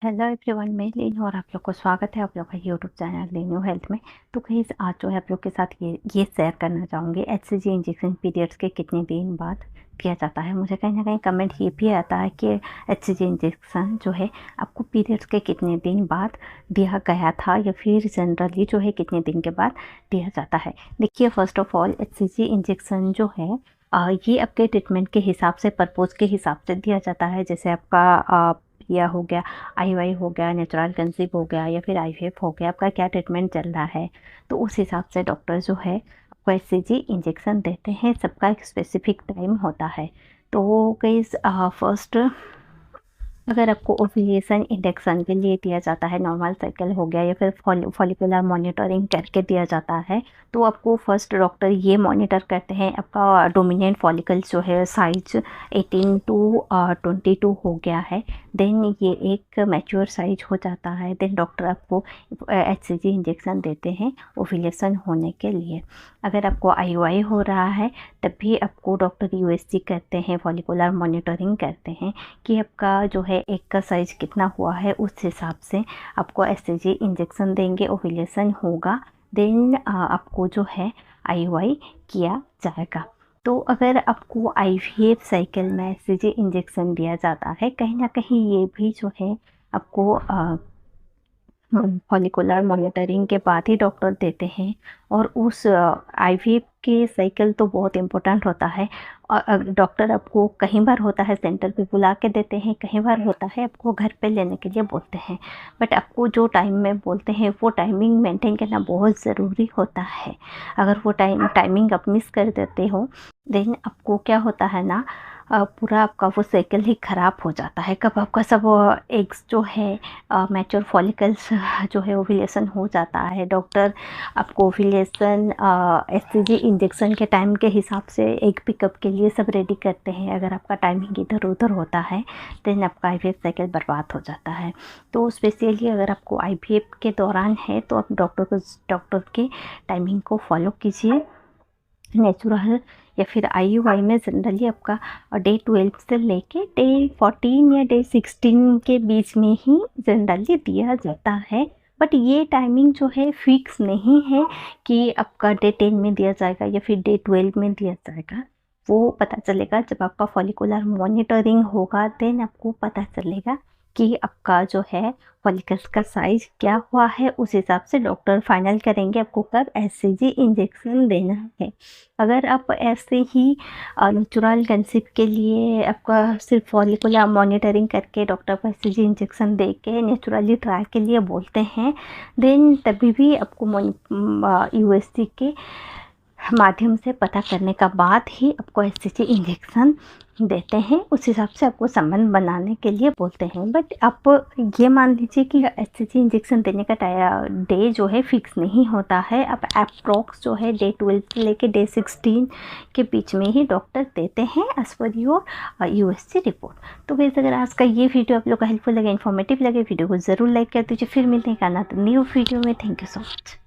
Hello everyone, मैं लीन और आप लोग को स्वागत है आप लोग का यूट्यूब चैनल लीनू हेल्थ में। तो गाइस आज जो है आप लोग के साथ ये शेयर करना चाहूँगी एचसीजी इंजेक्शन पीरियड्स के कितने दिन बाद दिया जाता है। मुझे कहीं ना कहीं कमेंट ये भी आता है कि एचसीजी इंजेक्शन जो है आपको पीरियड्स के कितने दिन बाद दिया गया था या फिर जनरली जो है कितने दिन के बाद दिया जाता है। देखिए, first of all HCG injection जो है ये आपके ट्रीटमेंट के हिसाब से, पर्पज़ के हिसाब से दिया जाता है। जैसे आपका यह हो गया, आईवाई हो गया, नेचुरल कंसीव हो गया या फिर आईवीएफ हो गया, आपका क्या ट्रीटमेंट चल रहा है, तो उस हिसाब से डॉक्टर जो है आपको एचसीजी इंजेक्शन देते हैं। सबका एक स्पेसिफिक टाइम होता है। तो गाइस फर्स्ट, अगर आपको ओव्यूलेशन इंजेक्शन के लिए दिया जाता है, नॉर्मल साइकिल हो गया या फिर फॉलिकुलर मॉनिटरिंग करके दिया जाता है, तो आपको फर्स्ट डॉक्टर ये मॉनिटर करते हैं आपका डोमिनेंट फॉलिकल जो है साइज 18 टू 22 हो गया है। देन ये एक मैच्योर साइज हो जाता है। देन डॉक्टर आपको एचसीजी इंजेक्शन देते हैं ओव्यूलेशन होने के लिए। अगर आपको आईयूआई हो रहा है तब भी आपको डॉक्टर यूएसजी करते हैं, फॉलिकुलर मॉनिटरिंग करते हैं कि आपका जो है एक का साइज कितना हुआ है, उस हिसाब से आपको एचसीजी इंजेक्शन देंगे, ओव्यूलेशन होगा। देन आपको जो है आईयूआई किया जाएगा। तो अगर आपको आईवीएफ साइकिल में एचसीजी इंजेक्शन दिया जाता है, कहीं ना कहीं ये भी जो है आपको फॉलिकुलर मॉनिटरिंग के बाद ही डॉक्टर देते हैं। और उस आईवीएफ के साइकिल तो बहुत इम्पोर्टेंट होता है। और डॉक्टर आपको कहीं बार होता है सेंटर पे बुला के देते हैं, कहीं बार होता है आपको घर पे लेने के लिए बोलते हैं। बट आपको जो टाइम में बोलते हैं वो टाइमिंग मेंटेन करना बहुत ज़रूरी होता है। अगर वो टाइमिंग आप मिस कर देते हो, देन आपको क्या होता है ना, पूरा आपका वो साइकिल ही ख़राब हो जाता है। कब आपका सब एग्स जो है मैच्योर फॉलिकल्स जो है ओव्यूलेशन हो जाता है। डॉक्टर आपको ओव्यूलेशन एचसीजी इंजेक्शन के टाइम के हिसाब से एग पिकअप के लिए सब रेडी करते हैं। अगर आपका टाइमिंग इधर उधर होता है देन आपका आईवीएफ साइकिल बर्बाद हो जाता है। तो स्पेशली अगर आपको आईवीएफ के दौरान है तो आप डॉक्टर के टाइमिंग को फॉलो कीजिए। नेचुरल या फिर आईयूआई में जनरली आपका डे 12 से लेके डे 14 या डे 16 के बीच में ही जनरली दिया जाता है। बट ये टाइमिंग जो है फिक्स नहीं है कि आपका डे 10 में दिया जाएगा या फिर डे 12 में दिया जाएगा। वो पता चलेगा जब आपका फॉलिकुलर मॉनिटरिंग होगा, देन आपको पता चलेगा कि आपका जो है फॉलिकल्स का साइज क्या हुआ है। उस हिसाब से डॉक्टर फाइनल करेंगे आपको कब एचसीजी इंजेक्शन देना है। अगर आप ऐसे ही नेचुरल कंसीव के लिए आपका सिर्फ फॉलिकुलर मॉनिटरिंग करके डॉक्टर को एचसीजी इंजेक्शन दे के नेचुरली ट्राई के लिए बोलते हैं, देन तभी भी आपको यूएसजी के माध्यम से पता करने का बाद ही आपको एचसीजी इंजेक्शन देते हैं। उस हिसाब से आपको संबंध बनाने के लिए बोलते हैं। बट आप ये मान लीजिए कि एचसीजी इंजेक्शन देने का डे जो है फिक्स नहीं होता है। आप अप्रॉक्स जो है डे 12 से लेके डे 16 के बीच में ही डॉक्टर देते हैं as per your USG report. तो वैसे अगर आज का ये वीडियो आप लोग को हेल्पफुल लगे, इन्फॉर्मेटिव लगे, वीडियो को ज़रूर लाइक कर दीजिए। फिर मिलते हैं न्यू वीडियो में। Thank you so much.